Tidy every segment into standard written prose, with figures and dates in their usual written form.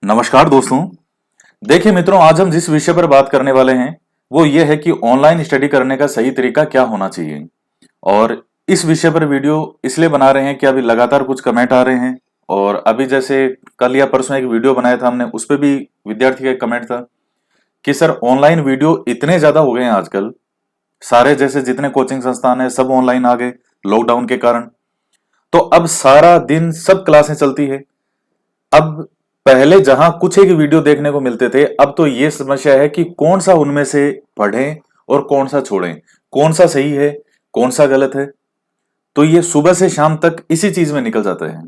नमस्कार दोस्तों। देखिए मित्रों, आज हम जिस विषय पर बात करने वाले हैं वो ये है कि ऑनलाइन स्टडी करने का सही तरीका क्या होना चाहिए। और इस विषय पर वीडियो इसलिए बना रहे हैं कि अभी लगातार कुछ कमेंट आ रहे हैं। और अभी जैसे कल या परसों एक वीडियो बनाया था हमने, उस पर भी विद्यार्थी का एक कमेंट था कि सर ऑनलाइन वीडियो इतने ज्यादा हो गए हैं आजकल, सारे जैसे जितने कोचिंग संस्थान है सब ऑनलाइन आ गए लॉकडाउन के कारण। तो अब सारा दिन सब क्लासें चलती है। अब पहले जहां कुछ एक वीडियो देखने को मिलते थे, अब तो ये समस्या है कि कौन सा उनमें से पढ़ें और कौन सा छोड़ें, कौन सा सही है कौन सा गलत है। तो ये सुबह से शाम तक इसी चीज में निकल जाता है।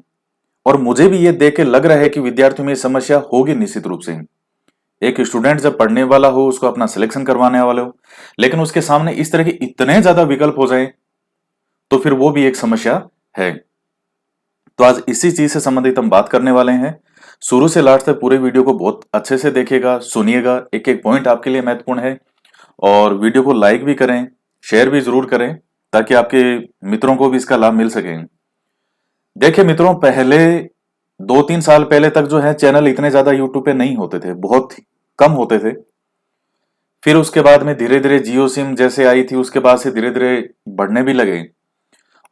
और मुझे भी ये देख के लग रहा है कि विद्यार्थियों में ये समस्या होगी निश्चित रूप से। एक स्टूडेंट जब पढ़ने वाला हो, उसको अपना सिलेक्शन करवाने वाले हो, लेकिन उसके सामने इस तरह के इतने ज्यादा विकल्प हो जाए तो फिर वो भी एक समस्या है। तो आज इसी चीज से संबंधित हम बात करने वाले हैं। शुरू से लास्ट तक पूरे वीडियो को बहुत अच्छे से देखिएगा, सुनिएगा, एक एक पॉइंट आपके लिए महत्वपूर्ण है। और वीडियो को लाइक भी करें, शेयर भी जरूर करें, ताकि आपके मित्रों को भी इसका लाभ मिल सके। देखिए मित्रों, पहले 2-3 साल पहले तक जो है चैनल इतने ज्यादा यूट्यूब पे नहीं होते थे, बहुत कम होते थे। फिर उसके बाद में धीरे धीरे जियो सिम जैसे आई थी, उसके बाद से धीरे धीरे बढ़ने भी लगे।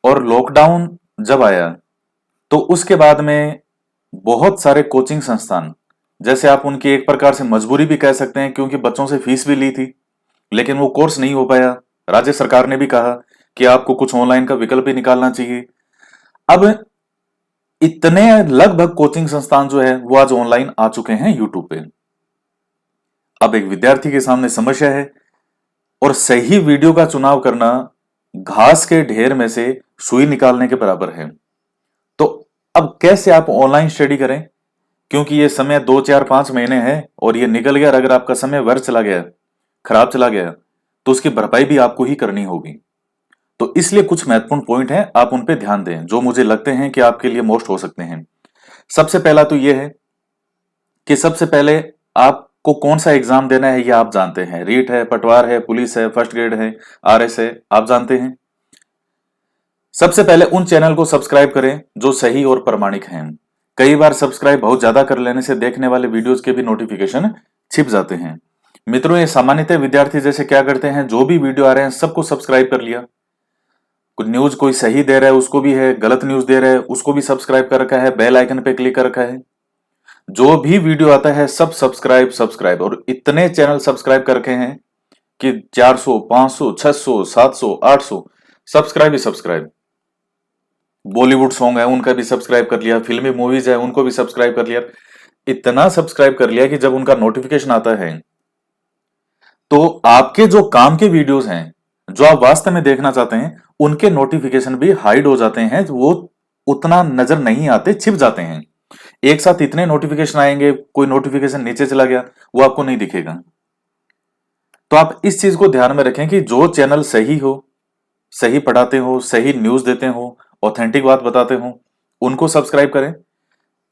और लॉकडाउन जब आया तो उसके बाद में बहुत सारे कोचिंग संस्थान, जैसे आप उनकी एक प्रकार से मजबूरी भी कह सकते हैं, क्योंकि बच्चों से फीस भी ली थी लेकिन वो कोर्स नहीं हो पाया। राज्य सरकार ने भी कहा कि आपको कुछ ऑनलाइन का विकल्प भी निकालना चाहिए। अब इतने लगभग कोचिंग संस्थान जो है वो आज ऑनलाइन आ चुके हैं यूट्यूब पे। अब एक विद्यार्थी के सामने समस्या है, और सही वीडियो का चुनाव करना घास के ढेर में से सुई निकालने के बराबर है। तो अब कैसे आप ऑनलाइन स्टडी करें, क्योंकि ये समय 2-4-5 महीने है और ये निकल गया। अगर आपका समय व्यर्थ चला गया, खराब चला गया, तो उसकी भरपाई भी आपको ही करनी होगी। तो इसलिए कुछ महत्वपूर्ण पॉइंट हैं, आप उन पे ध्यान दें जो मुझे लगते हैं कि आपके लिए मोस्ट हो सकते हैं। सबसे पहला तो ये है कि सबसे पहले आपको कौन सा एग्जाम देना है ये आप जानते हैं। रीट है, पटवार है, पुलिस है, फर्स्ट ग्रेड है, आरएस है, आप जानते हैं। सबसे पहले उन चैनल को सब्सक्राइब करें जो सही और प्रामाणिक हैं। कई बार सब्सक्राइब बहुत ज्यादा कर लेने से देखने वाले वीडियोस के भी नोटिफिकेशन छिप जाते हैं। मित्रों, ये सामान्यतः विद्यार्थी जैसे क्या करते हैं, जो भी वीडियो आ रहे हैं सबको सब्सक्राइब कर लिया। कुछ न्यूज कोई सही दे रहा है उसको भी है, गलत न्यूज दे रहा है उसको भी सब्सक्राइब कर रखा है, बेल आइकन पे क्लिक कर रखा है। जो भी वीडियो आता है सब सब्सक्राइब सब्सक्राइब, और इतने चैनल सब्सक्राइब कर रखे हैं कि 400 500 600 700 800 सब्सक्राइब ही सब्सक्राइब। बॉलीवुड सॉन्ग है उनका भी सब्सक्राइब कर लिया, फिल्मी मूवीज है उनको भी सब्सक्राइब कर लिया। इतना सब्सक्राइब कर लिया कि जब उनका नोटिफिकेशन आता है तो आपके जो काम के वीडियोस हैं, जो आप वास्तव में देखना चाहते हैं, उनके नोटिफिकेशन भी हाइड हो जाते हैं। वो उतना नजर नहीं आते, छिप जाते हैं। एक साथ इतने नोटिफिकेशन आएंगे, कोई नोटिफिकेशन नीचे चला गया वो आपको नहीं दिखेगा। तो आप इस चीज को ध्यान में रखें कि जो चैनल सही हो, सही पढ़ाते हो, सही न्यूज देते हो, ऑथेंटिक बात बताते हो, उनको सब्सक्राइब करें।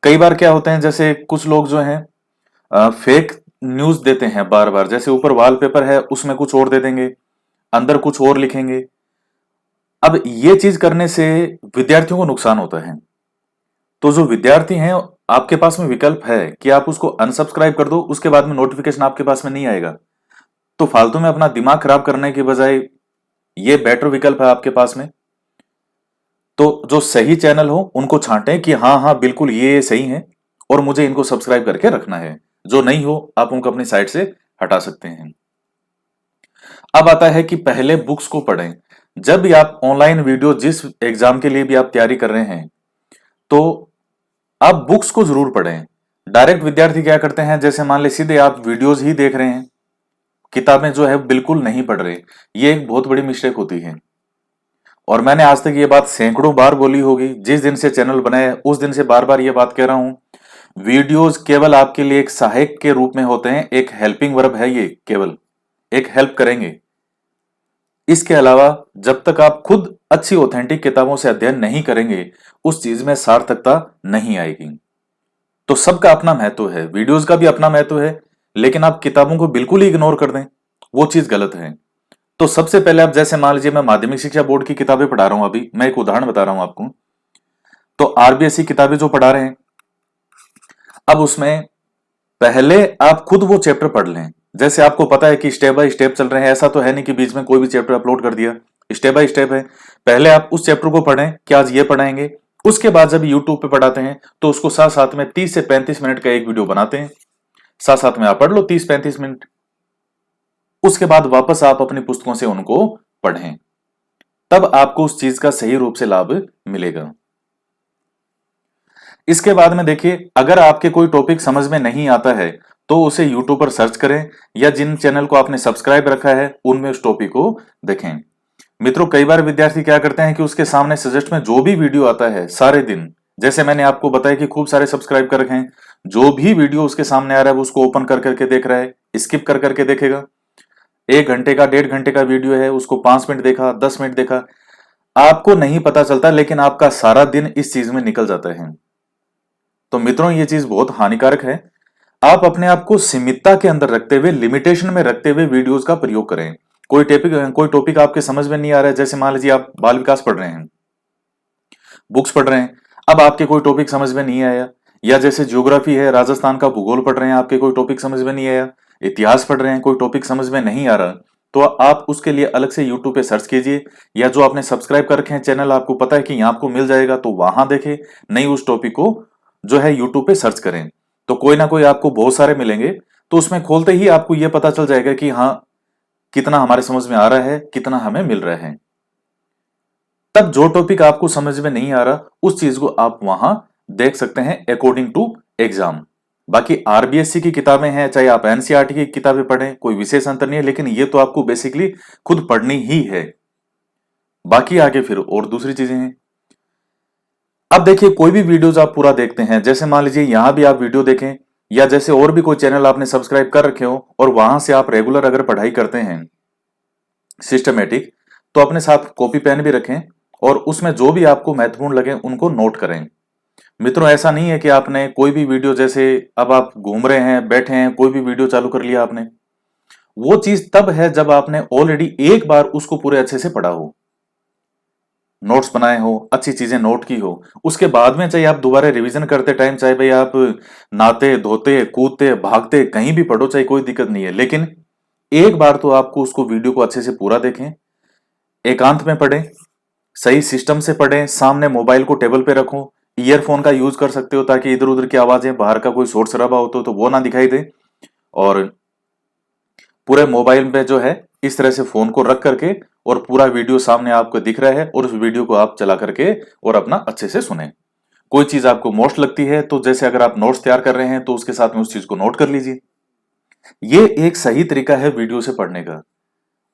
कई बार क्या होते हैं, जैसे कुछ लोग जो हैं फेक न्यूज देते हैं बार बार। जैसे ऊपर वॉलपेपर है उसमें कुछ और दे देंगे, अंदर कुछ और लिखेंगे। अब ये चीज करने से विद्यार्थियों को नुकसान होता है। तो जो विद्यार्थी हैं, आपके पास में विकल्प है कि आप उसको अनसब्सक्राइब कर दो, उसके बाद में नोटिफिकेशन आपके पास में नहीं आएगा। तो फालतू में अपना दिमाग खराब करने की बजाय ये बेटर विकल्प है आपके पास में। तो जो सही चैनल हो उनको छांटें कि हाँ हाँ बिल्कुल ये सही है और मुझे इनको सब्सक्राइब करके रखना है। जो नहीं हो आप उनको अपनी साइट से हटा सकते हैं। अब आता है कि पहले बुक्स को पढ़ें। जब भी आप ऑनलाइन वीडियो, जिस एग्जाम के लिए भी आप तैयारी कर रहे हैं, तो आप बुक्स को जरूर पढ़ें। डायरेक्ट विद्यार्थी क्या करते हैं, जैसे मान ले सीधे आप वीडियोज ही देख रहे हैं, किताबें जो है बिल्कुल नहीं पढ़ रहे। ये एक बहुत बड़ी मिस्टेक होती है। और मैंने आज तक ये बात सैकड़ों बार बोली होगी, जिस दिन से चैनल बनाया उस दिन से बार बार ये बात कह रहा हूं। वीडियोस केवल आपके लिए एक सहायक के रूप में होते हैं, एक हेल्पिंग वर्ब है, ये केवल एक हेल्प करेंगे। इसके अलावा जब तक आप खुद अच्छी ऑथेंटिक किताबों से अध्ययन नहीं करेंगे, उस चीज में सार्थकता नहीं आएगी। तो सबका अपना महत्व है, वीडियोस का भी अपना महत्व है, लेकिन आप किताबों को बिल्कुल ही इग्नोर कर दें, वो चीज गलत है। तो सबसे पहले आप जैसे मान लीजिए मैं माध्यमिक शिक्षा बोर्ड की किताबें पढ़ा रहा हूं, अभी मैं एक उदाहरण बता रहा हूं आपको। तो आरबीएसई किताबें जो पढ़ा रहे हैं, अब उसमें पहले आप खुद वो चैप्टर पढ़ लें। जैसे आपको पता है कि स्टेप बाय स्टेप चल रहे हैं, ऐसा तो है नहीं कि बीच में कोई भी चैप्टर अपलोड कर दिया। स्टेप बाय स्टेप है। पहले आप उस चैप्टर को पढ़ें कि आज ये पढ़ाएंगे, उसके बाद जब यूट्यूब पे पढ़ाते हैं तो उसको साथ साथ में 30 से 35 मिनट का एक वीडियो बनाते हैं, साथ साथ में आप पढ़ लो 30-35 मिनट। उसके बाद वापस आप अपनी पुस्तकों से उनको पढ़ें, तब आपको उस चीज का सही रूप से लाभ मिलेगा। इसके बाद में देखिए, अगर आपके कोई टॉपिक समझ में नहीं आता है तो उसे यूट्यूब पर सर्च करें, या जिन चैनल को आपने सब्सक्राइब रखा है उनमें उस टॉपिक को देखें। मित्रों, कई बार विद्यार्थी क्या करते हैं कि उसके सामने सजेस्ट में जो भी वीडियो आता है सारे दिन, जैसे मैंने आपको बताया कि खूब सारे सब्सक्राइब कर रखे हैं, जो भी वीडियो उसके सामने आ रहा है वो उसको ओपन कर करके देख रहा है, स्किप कर करके देखेगा। 1 घंटे का 1.5 घंटे का वीडियो है, उसको 5 मिनट देखा, 10 मिनट देखा, आपको नहीं पता चलता लेकिन आपका सारा दिन इस चीज में निकल जाता है। तो मित्रों, ये चीज बहुत हानिकारक है। आप अपने आप को सीमितता के अंदर रखते हुए, लिमिटेशन में रखते हुए वीडियोस का प्रयोग करें। कोई टॉपिक आपके समझ में नहीं आ रहा है, जैसे मान लीजिए आप बाल विकास पढ़ रहे हैं, बुक्स पढ़ रहे हैं, अब आपके कोई टॉपिक समझ में नहीं आया, या जैसे ज्योग्राफी है, राजस्थान का भूगोल पढ़ रहे हैं, आपके कोई टॉपिक समझ में नहीं आया, इतिहास पढ़ रहे हैं, कोई टॉपिक समझ में नहीं आ रहा, तो आप उसके लिए अलग से यूट्यूब पे सर्च कीजिए, या जो आपने सब्सक्राइब कर रखे हैं चैनल, आपको पता है कि यहाँ आपको मिल जाएगा तो वहां देखें, नहीं उस टॉपिक को जो है यूट्यूब पे सर्च करें, तो कोई ना कोई आपको बहुत सारे मिलेंगे। तो उसमें खोलते ही आपको यह पता चल जाएगा कि हाँ, कितना हमारे समझ में आ रहा है, कितना हमें मिल रहा है। तब जो टॉपिक आपको समझ में नहीं आ रहा उस चीज को आप वहां देख सकते हैं अकॉर्डिंग टू एग्जाम। बाकी आरबीएससी की किताबें हैं, चाहे आप एनसीईआरटी की किताबें पढ़ें, कोई विशेष अंतर नहीं है, लेकिन ये तो आपको बेसिकली खुद पढ़नी ही है। बाकी आगे फिर और दूसरी चीजें हैं। अब देखिए, कोई भी वीडियोस आप पूरा देखते हैं, जैसे मान लीजिए यहां भी आप वीडियो देखें, या जैसे और भी कोई चैनल आपने सब्सक्राइब कर रखे हो और वहां से आप रेगुलर अगर पढ़ाई करते हैं सिस्टमेटिक, तो अपने साथ कॉपी पेन भी रखें और उसमें जो भी आपको महत्वपूर्ण लगे उनको नोट करें। मित्रों, ऐसा नहीं है कि आपने कोई भी वीडियो, जैसे अब आप घूम रहे हैं, बैठे हैं, कोई भी वीडियो चालू कर लिया आपने, वो चीज तब है जब आपने ऑलरेडी एक बार उसको पूरे अच्छे से पढ़ा हो, नोट्स बनाए हो, अच्छी चीजें नोट की हो। उसके बाद में चाहे आप दोबारा रिवीजन करते टाइम, चाहे भाई आप नहाते धोते कूदते भागते कहीं भी पढ़ो, चाहे कोई दिक्कत नहीं है, लेकिन एक बार तो आपको उसको वीडियो को अच्छे से पूरा देखें, एकांत में पढ़ें, सही सिस्टम से पढ़ें, सामने मोबाइल को टेबल पे रखो, ईयरफोन का यूज कर सकते हो ताकि इधर उधर की आवाजें, बाहर का कोई शोर शराबा हो तो वो ना दिखाई दे, और पूरे मोबाइल में जो है इस तरह से फोन को रख करके और पूरा वीडियो सामने आपको दिख रहा है और उस वीडियो को आप चला करके और अपना अच्छे से सुने। कोई चीज आपको मोस्ट लगती है तो जैसे अगर आप नोट्स तैयार कर रहे हैं तो उसके साथ में उस चीज को नोट कर लीजिए। ये एक सही तरीका है वीडियो से पढ़ने का।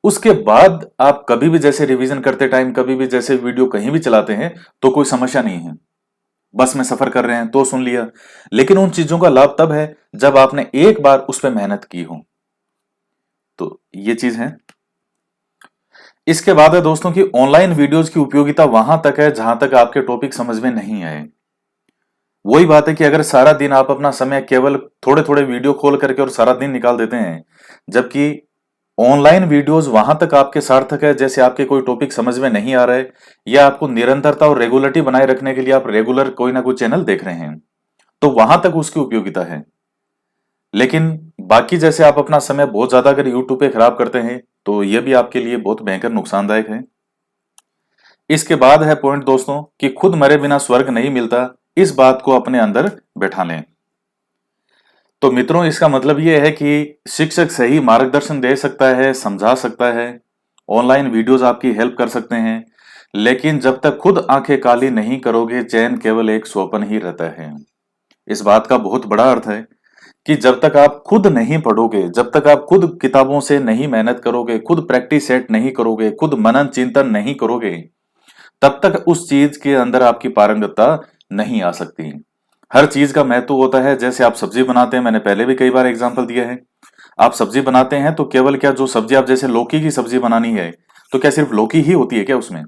उसके बाद आप कभी भी जैसे रिवीजन करते टाइम, कभी भी जैसे वीडियो कहीं भी चलाते हैं तो कोई समस्या नहीं है, बस में सफर कर रहे हैं तो सुन लिया। लेकिन उन चीजों का लाभ तब है जब आपने एक बार उस पर मेहनत की हो। तो ये चीज है। इसके बाद है दोस्तों कि ऑनलाइन वीडियोस की उपयोगिता वहां तक है जहां तक आपके टॉपिक समझ में नहीं आए। वही बात है कि अगर सारा दिन आप अपना समय केवल थोड़े थोड़े वीडियो खोल करके और सारा दिन निकाल देते हैं, जबकि ऑनलाइन वीडियोस वहां तक आपके सार्थक है जैसे आपके कोई टॉपिक समझ में नहीं आ रहा है, या आपको निरंतरता और रेगुलरिटी बनाए रखने के लिए आप रेगुलर कोई ना कोई चैनल देख रहे हैं, तो वहां तक उसकी उपयोगिता है। लेकिन बाकी जैसे आप अपना समय बहुत ज्यादा अगर यूट्यूब पे खराब करते हैं तो यह भी आपके लिए बहुत भयंकर नुकसानदायक है। इसके बाद है पॉइंट दोस्तों कि खुद मरे बिना स्वर्ग नहीं मिलता, इस बात को अपने अंदर बैठा लें। तो मित्रों, इसका मतलब यह है कि शिक्षक सही मार्गदर्शन दे सकता है, समझा सकता है, ऑनलाइन वीडियोस आपकी हेल्प कर सकते हैं, लेकिन जब तक खुद आंखें काली नहीं करोगे चैन केवल एक स्वप्न ही रहता है। इस बात का बहुत बड़ा अर्थ है कि जब तक आप खुद नहीं पढ़ोगे, जब तक आप खुद किताबों से नहीं मेहनत करोगे, खुद प्रैक्टिस सेट नहीं करोगे, खुद मनन चिंतन नहीं करोगे, तब तक उस चीज के अंदर आपकी पारंगतता नहीं आ सकती। हर चीज का महत्व होता है। जैसे आप सब्जी बनाते हैं, मैंने पहले भी कई बार एग्जांपल दिया है, आप सब्जी बनाते हैं तो केवल क्या, जो सब्जी आप जैसे लौकी की सब्जी बनानी है तो क्या सिर्फ लौकी ही होती है क्या, उसमें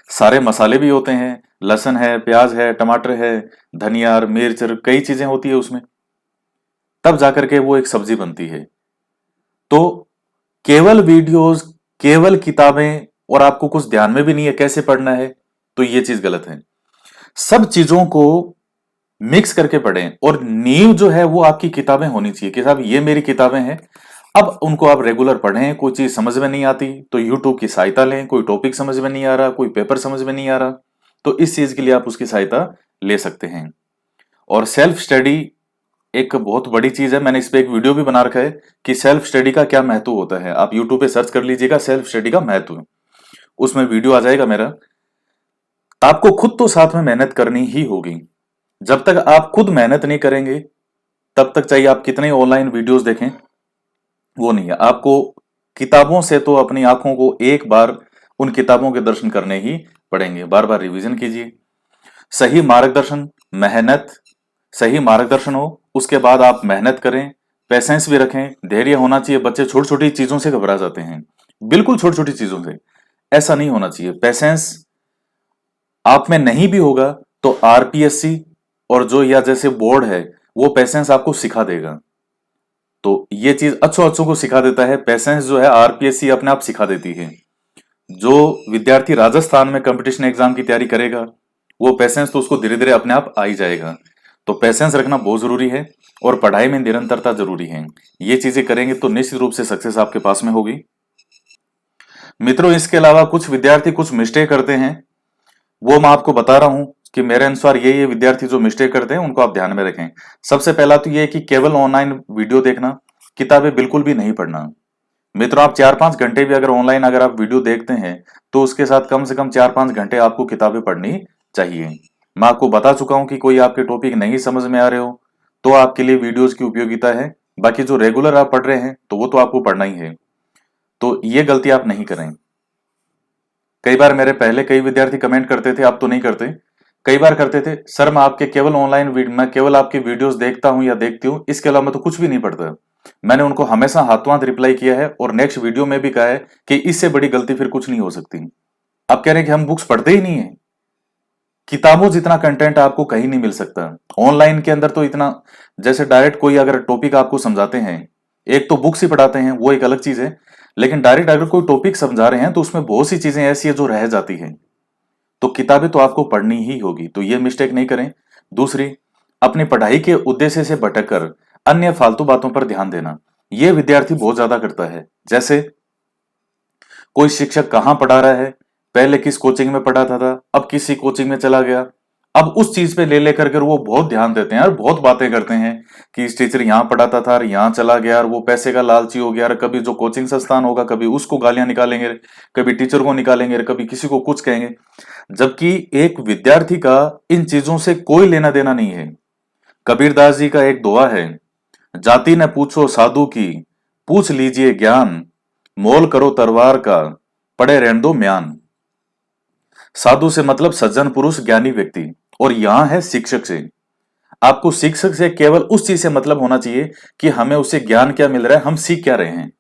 सारे मसाले भी होते हैं, लहसुन है, प्याज है, टमाटर है, धनिया, मिर्च, कई चीजें होती है उसमें, तब जाकर के वो एक सब्जी बनती है। तो केवल वीडियोस, केवल किताबें और आपको कुछ ध्यान में भी नहीं है कैसे पढ़ना है, तो ये चीज गलत है। सब चीजों को मिक्स करके पढ़ें। और नींव जो है वो आपकी किताबें होनी चाहिए कि साहब ये मेरी किताबें हैं, अब उनको आप रेगुलर पढ़ें। कोई चीज समझ में नहीं आती तो यूट्यूब की सहायता लें, कोई टॉपिक समझ में नहीं आ रहा, कोई पेपर समझ में नहीं आ रहा, तो इस चीज के लिए आप उसकी सहायता ले सकते हैं। और सेल्फ स्टडी एक बहुत बड़ी चीज है, मैंने इस पे एक वीडियो भी बना रखा है कि सेल्फ स्टडी का क्या महत्व होता है। आप यूट्यूब पे सर्च कर लीजिएगा सेल्फ स्टडी का महत्व, उसमें वीडियो आ जाएगा मेरा। आपको खुद तो साथ में मेहनत करनी ही होगी। जब तक आप खुद मेहनत नहीं करेंगे तब तक चाहे आप कितने ऑनलाइन वीडियोस देखें वो नहीं है। आपको किताबों से तो अपनी आंखों को एक बार उन किताबों के दर्शन करने ही पड़ेंगे। बार बार रिवीजन कीजिए। सही मार्गदर्शन, मेहनत, सही मार्गदर्शन हो उसके बाद आप मेहनत करें, पेशेंस भी रखें, धैर्य होना चाहिए। बच्चे छोटी छोटी चीजों से घबरा जाते हैं, बिल्कुल छोटी छोटी चीजों से। ऐसा नहीं होना चाहिए। पेशेंस आप में नहीं भी होगा तो आरपीएससी और जो या जैसे बोर्ड है वो पेशेंस आपको सिखा देगा। तो ये चीज अच्छों अच्छों को सिखा देता है। पेशेंस जो है आरपीएससी अपने आप सिखा देती है। जो विद्यार्थी राजस्थान में कंपटीशन एग्जाम की तैयारी करेगा वो पेशेंस तो उसको धीरे धीरे अपने आप आ ही जाएगा। तो पेशेंस रखना बहुत जरूरी है और पढ़ाई में निरंतरता जरूरी है। ये चीजें करेंगे तो निश्चित रूप से सक्सेस आपके पास में होगी। मित्रों, इसके अलावा कुछ विद्यार्थी कुछ मिस्टेक करते हैं, वो मैं आपको बता रहा हूं कि मेरे अनुसार ये विद्यार्थी जो मिस्टेक करते हैं उनको आप ध्यान में रखें। सबसे पहला तो ये है कि केवल ऑनलाइन वीडियो देखना, किताबें बिल्कुल भी नहीं पढ़ना। मित्रों, आप 4-5 घंटे भी अगर ऑनलाइन अगर आप वीडियो देखते हैं तो उसके साथ कम से कम 4-5 घंटे आपको किताबें पढ़नी चाहिए। मैं आपको बता चुका हूं कि कोई आपके टॉपिक नहीं समझ में आ रहे हो तो आपके लिए वीडियोस की उपयोगिता है। बाकी जो रेगुलर आप पढ़ रहे हैं तो वो तो आपको पढ़ना ही है। तो ये गलती आप नहीं करें। कई बार मेरे पहले कई विद्यार्थी कमेंट करते थे, अब तो नहीं करते, कई बार करते थे, सर मैं आपके केवल ऑनलाइन मैं केवल आपके वीडियोस देखता हूं या देखती हूं, इसके अलावा मैं तो कुछ भी नहीं पढ़ता। मैंने उनको हमेशा हाथों हाथ रिप्लाई किया है और नेक्स्ट वीडियो में भी कहा है कि इससे बड़ी गलती फिर कुछ नहीं हो सकती। आप कह रहे हैं कि हम बुक्स पढ़ते ही नहीं है। किताबों जितना कंटेंट आपको कहीं नहीं मिल सकता। ऑनलाइन के अंदर तो इतना, जैसे डायरेक्ट कोई अगर टॉपिक आपको समझाते हैं, एक तो बुक्स ही पढ़ाते हैं वो एक अलग चीज है, लेकिन डायरेक्ट अगर कोई टॉपिक समझा रहे हैं तो उसमें बहुत सी चीजें ऐसी है जो रह जाती है। तो किताबें तो आपको पढ़नी ही होगी, तो ये मिस्टेक नहीं करें। दूसरी, अपनी पढ़ाई के उद्देश्य से भटककर अन्य फालतू बातों पर ध्यान देना, ये विद्यार्थी बहुत ज्यादा करता है। जैसे कोई शिक्षक कहाँ पढ़ा रहा है, पहले किस कोचिंग में पढ़ाता था, अब किसी कोचिंग में चला गया, अब उस चीज पे ले लेकर कर वो बहुत ध्यान देते हैं और बहुत बातें करते हैं कि इस टीचर यहाँ पढ़ाता था और यहाँ चला गया और वो पैसे का लालची हो गया और कभी जो कोचिंग संस्थान होगा कभी उसको गालियां निकालेंगे, कभी टीचर को निकालेंगे, कभी किसी को कुछ कहेंगे। जबकि एक विद्यार्थी का इन चीजों से कोई लेना देना नहीं है। कबीरदास जी का एक दोहा है, जाति न पूछो साधु की, पूछ लीजिए ज्ञान, मोल करो तलवार का, पड़े रहने दो म्यान। साधु से मतलब सज्जन पुरुष, ज्ञानी व्यक्ति, और यहां है शिक्षक से। आपको शिक्षक से केवल उस चीज से मतलब होना चाहिए कि हमें उससे ज्ञान क्या मिल रहा है, हम सीख क्या रहे हैं।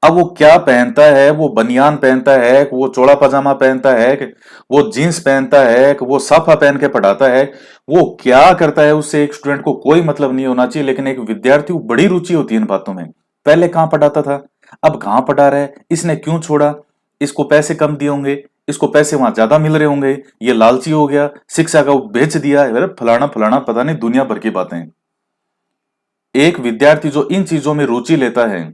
अब वो क्या पहनता है, वो बनियान पहनता है, वो चौड़ा पजामा पहनता है, वो जीन्स पहनता है, वो साफा पहन के पढ़ाता है, वो क्या करता है, उससे एक स्टूडेंट को कोई मतलब नहीं होना चाहिए। लेकिन एक विद्यार्थी को बड़ी रुचि होती है इन बातों में। पहले कहां पढ़ाता था, अब कहां पढ़ा रहा है, इसने क्यों छोड़ा, इसको पैसे कम दिए होंगे, इसको पैसे वहां ज्यादा मिल रहे होंगे, ये लालची हो गया, शिक्षा का वो बेच दिया, अरे फलाना फलाना, पता नहीं दुनिया भर की बातें। एक विद्यार्थी जो इन चीजों में रुचि लेता है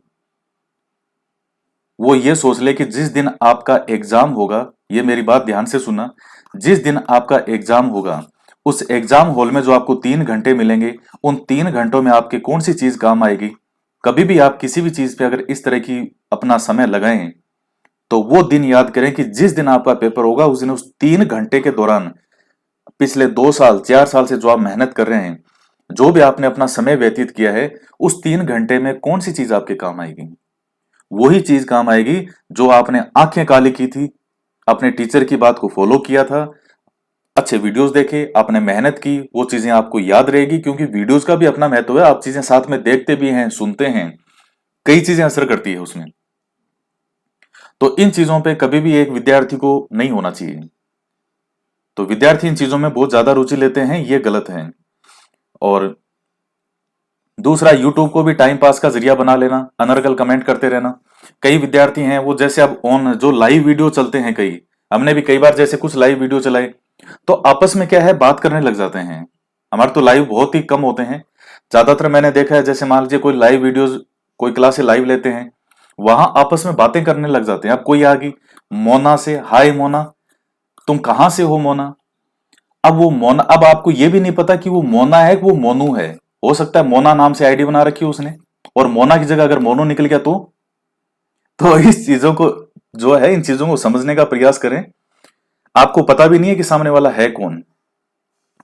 वो ये सोच ले कि जिस दिन आपका एग्जाम होगा, ये मेरी बात ध्यान से सुनना, जिस दिन आपका एग्जाम होगा उस एग्जाम हॉल में जो आपको 3 घंटे मिलेंगे, उन 3 घंटों में आपके कौन सी चीज काम आएगी। कभी भी आप किसी भी चीज पे अगर इस तरह की अपना समय लगाएं तो वो दिन याद करें कि जिस दिन आपका पेपर होगा उस दिन, उस 3 घंटे के दौरान पिछले 2 साल 4 साल से जो आप मेहनत कर रहे हैं, जो भी आपने अपना समय व्यतीत किया है, उस 3 घंटे में कौन सी चीज आपके काम आएगी। वही चीज काम आएगी जो आपने आंखें काली की थी, अपने टीचर की बात को फॉलो किया था, अच्छे वीडियोस देखे, आपने मेहनत की, वो चीजें आपको याद रहेगी। क्योंकि वीडियोस का भी अपना महत्व है, आप चीजें साथ में देखते भी हैं, सुनते हैं, कई चीजें असर करती है उसमें। तो इन चीजों पे कभी भी एक विद्यार्थी को नहीं होना चाहिए। तो विद्यार्थी इन चीजों में बहुत ज्यादा रुचि लेते हैं, ये गलत है। और दूसरा, यूट्यूब को भी टाइम पास का जरिया बना लेना, अनर्गल कमेंट करते रहना। कई विद्यार्थी हैं वो, जैसे अब ऑन जो लाइव वीडियो चलते हैं, कई हमने भी कई बार जैसे कुछ लाइव वीडियो चलाए तो आपस में क्या है बात करने लग जाते हैं। हमारे तो लाइव बहुत ही कम होते हैं। ज्यादातर मैंने देखा है, जैसे मान लीजिए कोई लाइव वीडियोस, कोई क्लास से लाइव लेते हैं, वहां आपस में बातें करने लग जाते हैं। अब कोई आ गई मोना से, हाय मोना, तुम कहां से हो मोना। अब वो मोना, अब आपको ये भी नहीं पता कि वो मोना है कि वो मोनू है। हो सकता है मोना नाम से आईडी बना रखी है उसने, और मोना की जगह अगर मोनू निकल गया तो इस चीजों को जो है, इन चीजों को समझने का प्रयास करें। आपको पता भी नहीं है कि सामने वाला है कौन।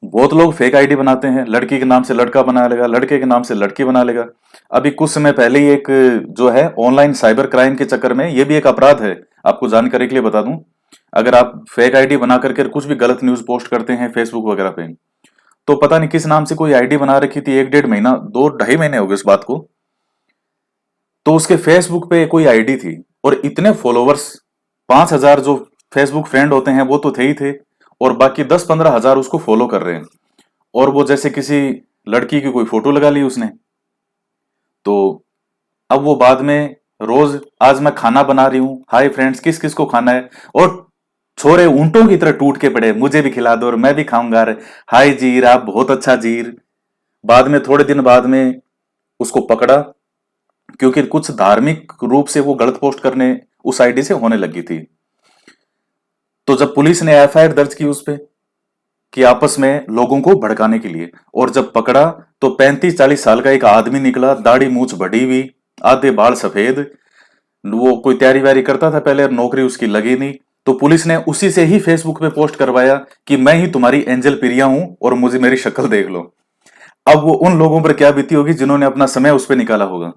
बहुत लोग फेक आईडी बनाते हैं, लड़की के नाम से लड़का बना लेगा, लड़के के नाम से लड़की बना लेगा। अभी कुछ समय पहले ही एक जो है ऑनलाइन साइबर क्राइम के चक्कर में, ये भी एक अपराध है, आपको जानकारी के लिए बता दूं। अगर आप फेक आईडी बना करके कुछ भी गलत न्यूज पोस्ट करते हैं फेसबुक वगैरह पे, तो पता नहीं किस नाम से कोई आईडी बना रखी थी, 1 डेढ़ महीना, 2 ढाई महीने हो गए इस बात को। तो उसके फेसबुक पे कोई आईडी थी और इतने फॉलोवर्स, 5,000 जो फेसबुक फ्रेंड होते हैं वो तो थे ही थे, और बाकी 10-15 हजार उसको फॉलो कर रहे हैं। और वो जैसे किसी लड़की की कोई फोटो लगा ली उसने। तो अब वो बाद में रोज, आज मैं खाना बना रही हूं, हाय फ्रेंड्स किस किस को खाना है, और छोरे ऊंटों की तरह टूट के पड़े, मुझे भी खिला दो और मैं भी खाऊंगा, हाय जीर आप बहुत अच्छा जीर। बाद में थोड़े दिन बाद में उसको पकड़ा, क्योंकि कुछ धार्मिक रूप से वो गलत पोस्ट करने उस आईडी से होने लगी थी। तो जब पुलिस ने एफआईआर दर्ज की उस पे, कि आपस में लोगों को भड़काने के लिए, और जब पकड़ा तो 35-40 साल का एक आदमी निकला, दाढ़ी मूछ बढ़ी हुई, आधे बाल सफेद। वो कोई तैयारी वैयारी करता था पहले, नौकरी उसकी लगी नहीं। तो पुलिस ने उसी से ही फेसबुक पे पोस्ट करवाया कि मैं ही तुम्हारी एंजल प्रिया हूं और मुझे मेरी शक्ल देख लो। अब वो उन लोगों पर क्या बीती होगी जिन्होंने अपना समय उस पर निकाला होगा।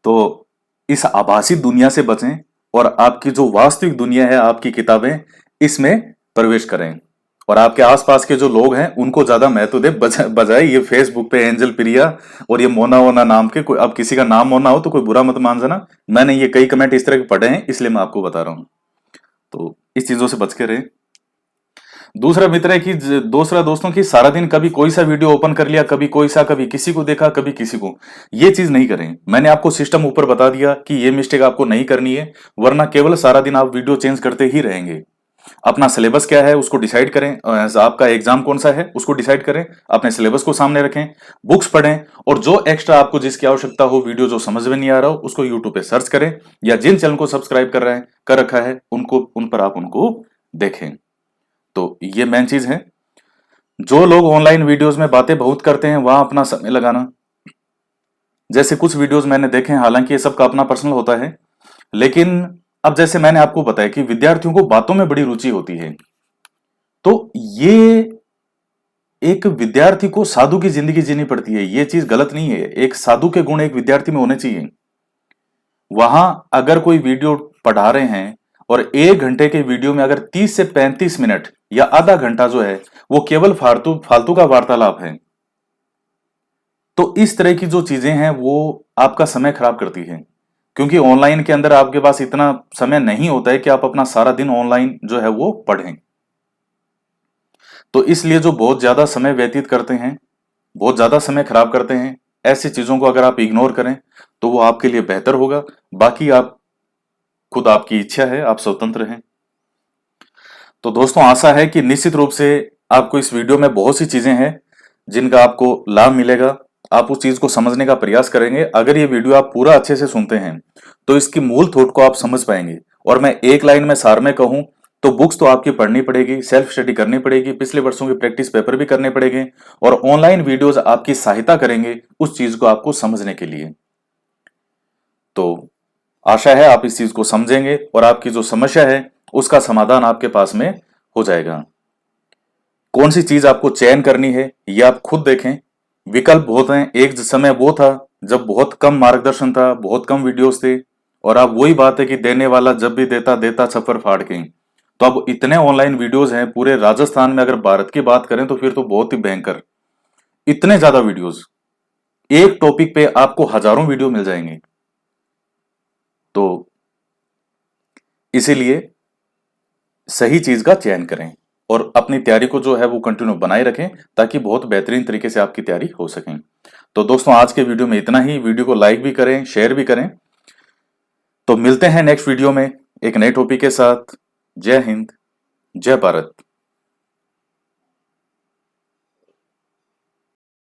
तो इस आभासी दुनिया से बचें, और आपकी जो वास्तविक दुनिया है, आपकी किताबें, इसमें प्रवेश करें। और आपके आसपास के जो लोग हैं उनको ज्यादा महत्व दे, बजाय ये फेसबुक पे एंजल प्रिया और ये मोना वोना नाम के। कोई अब किसी का नाम मोना हो तो कोई बुरा मत मान जाना, मैंने ये कई कमेंट इस तरह के पढ़े हैं इसलिए मैं आपको बता रहा हूं। तो इस चीजों से बच के रहे। दूसरा मित्र है कि दूसरा दोस्तों की, सारा दिन कभी कोई सा वीडियो ओपन कर लिया, कभी कोई सा, कभी किसी को देखा, कभी किसी को। ये चीज नहीं करें। मैंने आपको सिस्टम ऊपर बता दिया कि ये मिस्टेक आपको नहीं करनी है, वरना केवल सारा दिन आप वीडियो चेंज करते ही रहेंगे। अपना सिलेबस क्या है उसको डिसाइड करें, आपका एग्जाम कौन सा है उसको डिसाइड करें, अपने सिलेबस को सामने रखें, बुक्स पढ़ें, और जो एक्स्ट्रा आपको जिसकी आवश्यकता हो, वीडियो जो समझ में नहीं आ रहा हो, उसको यूट्यूब पे सर्च करें, या जिन चैनल को सब्सक्राइब कर रहे हैं, कर रखा है, उनको, उन पर आप उनको देखें। तो ये मेन चीज है। जो लोग ऑनलाइन वीडियोस में बातें बहुत करते हैं, वहां अपना समय लगाना। जैसे कुछ वीडियोस मैंने देखे हैं, हालांकि ये सबका अपना पर्सनल होता है, लेकिन अब जैसे मैंने आपको बताया कि विद्यार्थियों को बातों में बड़ी रुचि होती है, तो ये एक विद्यार्थी को साधु की जिंदगी जीनी पड़ती है। ये चीज गलत नहीं है, एक साधु के गुण एक विद्यार्थी में होने चाहिए। वहां अगर कोई वीडियो पढ़ा रहे हैं और 1 घंटे के वीडियो में अगर 30 से 35 मिनट या आधा घंटा जो है वो केवल फालतू फालतू का वार्तालाप है, तो इस तरह की जो चीजें हैं वो आपका समय खराब करती है। क्योंकि ऑनलाइन के अंदर आपके पास इतना समय नहीं होता है कि आप अपना सारा दिन ऑनलाइन जो है वो पढ़ें। तो इसलिए जो बहुत ज्यादा समय व्यतीत करते हैं, बहुत ज्यादा समय खराब करते हैं, ऐसी चीजों को अगर आप इग्नोर करें तो वो आपके लिए बेहतर होगा। बाकी आप खुद, आपकी इच्छा है, आप स्वतंत्र हैं। तो दोस्तों, आशा है कि निश्चित रूप से आपको इस वीडियो में बहुत सी चीजें हैं जिनका आपको लाभ मिलेगा। आप उस चीज को समझने का प्रयास करेंगे। अगर ये वीडियो आप पूरा अच्छे से सुनते हैं तो इसकी मूल थॉट को आप समझ पाएंगे। और मैं एक लाइन में सार में कहूं तो बुक्स तो आपकी पढ़नी पड़ेगी, सेल्फ स्टडी करनी पड़ेगी, पिछले वर्षों के प्रैक्टिस पेपर भी करने पड़ेंगे, और ऑनलाइन वीडियोज आपकी सहायता करेंगे उस चीज को आपको समझने के लिए। तो आशा है आप इस चीज को समझेंगे और आपकी जो समस्या है उसका समाधान आपके पास में हो जाएगा। कौन सी चीज आपको चयन करनी है ये आप खुद देखें। विकल्प बहुत हैं। एक समय वो था जब बहुत कम मार्गदर्शन था, बहुत कम वीडियोस थे, और अब वही बात है कि देने वाला जब भी देता देता छप्पर फाड़ के। तो अब इतने ऑनलाइन वीडियोस हैं पूरे राजस्थान में। अगर भारत की बात करें तो फिर तो बहुत ही भयंकर, इतने ज्यादा वीडियोस, एक टॉपिक पे आपको हजारों वीडियो मिल जाएंगे। तो इसीलिए सही चीज का चयन करें और अपनी तैयारी को जो है वो कंटिन्यू बनाए रखें, ताकि बहुत बेहतरीन तरीके से आपकी तैयारी हो सके। तो दोस्तों, आज के वीडियो में इतना ही। वीडियो को लाइक भी करें, शेयर भी करें। तो मिलते हैं नेक्स्ट वीडियो में एक नए टॉपिक के साथ। जय हिंद, जय भारत।